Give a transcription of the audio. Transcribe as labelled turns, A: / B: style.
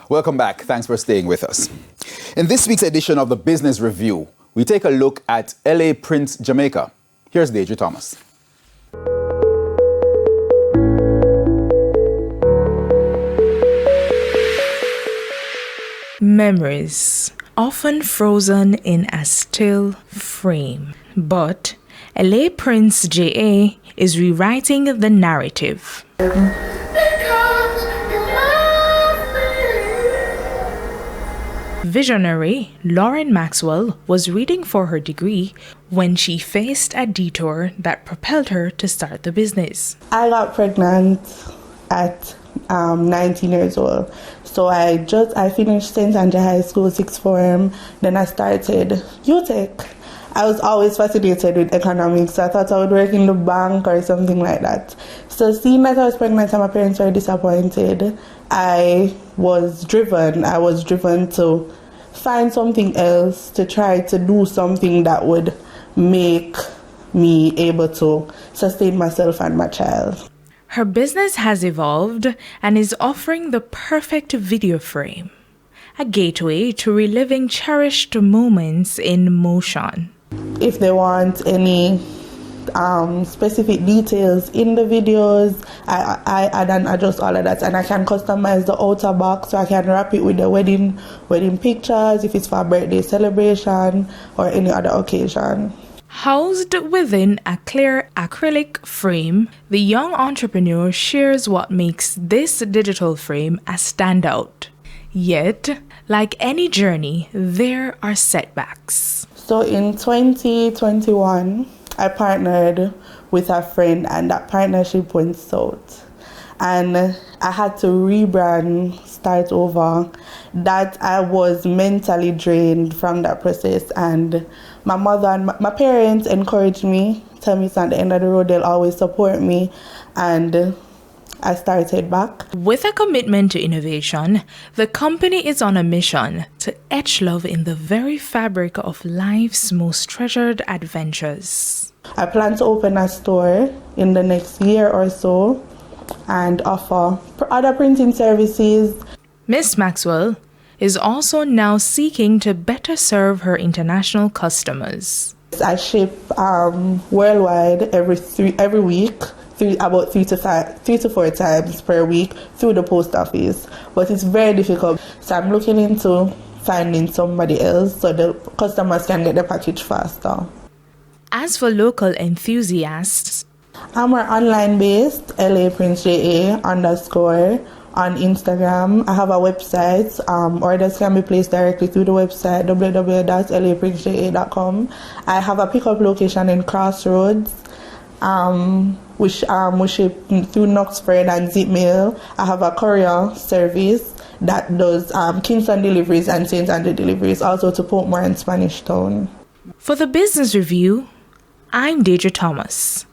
A: Welcome back. Thanks for staying with us. In this week's edition of the Business Review, we take a look at LA Prince, Jamaica. Here's Deidre Thomas.
B: Memories, often frozen in a still frame. But LA Prince J.A. is rewriting the narrative. Visionary Lauren Maxwell was reading for her degree when she faced a detour that propelled her to start the business.
C: I got pregnant at 19 years old. So I finished St. Andrew High School, 6th form. Then I started UTech. I was always fascinated with economics, so I thought I would work in the bank or something like that. So seeing that I was pregnant and my parents were disappointed, I was driven to find something else, to try to do something that would make me able to sustain myself and my child.
B: Her business has evolved and is offering the perfect video frame, a gateway to reliving cherished moments in motion.
C: If they want any specific details in the videos, I add and adjust all of that, and I can customize the outer box so I can wrap it with the wedding pictures if it's for a birthday celebration or any other occasion.
B: Housed within a clear acrylic frame, the young entrepreneur shares what makes this digital frame a standout. Yet, like any journey, there are setbacks.
C: So in 2021, I partnered with a friend and that partnership went south. And I had to rebrand, start over. That I was mentally drained from that process. And my mother and my parents encouraged me, tell me it's not the end of the road, they'll always support me. And I started back.
B: With a commitment to innovation, the company is on a mission to etch love in the very fabric of life's most treasured adventures.
C: I plan to open a store in the next year or so and offer other printing services.
B: Miss Maxwell is also now seeking to better serve her international customers.
C: I ship worldwide every week. About 3 to 4 times per week through the post office, but it's very difficult. So I'm looking into finding somebody else so the customers can get the package faster.
B: As for local enthusiasts,
C: I'm online based, LA Prince JA _ on Instagram. I have a website. Orders can be placed directly through the website www.laprinceja.com. I have a pickup location in Crossroads. We ship through Knoxford and Zipmail. I have a courier service that does Kingston deliveries and St. Andrew deliveries, also to Portmore and Spanish Town.
B: For the Business Review, I'm Deidre Thomas.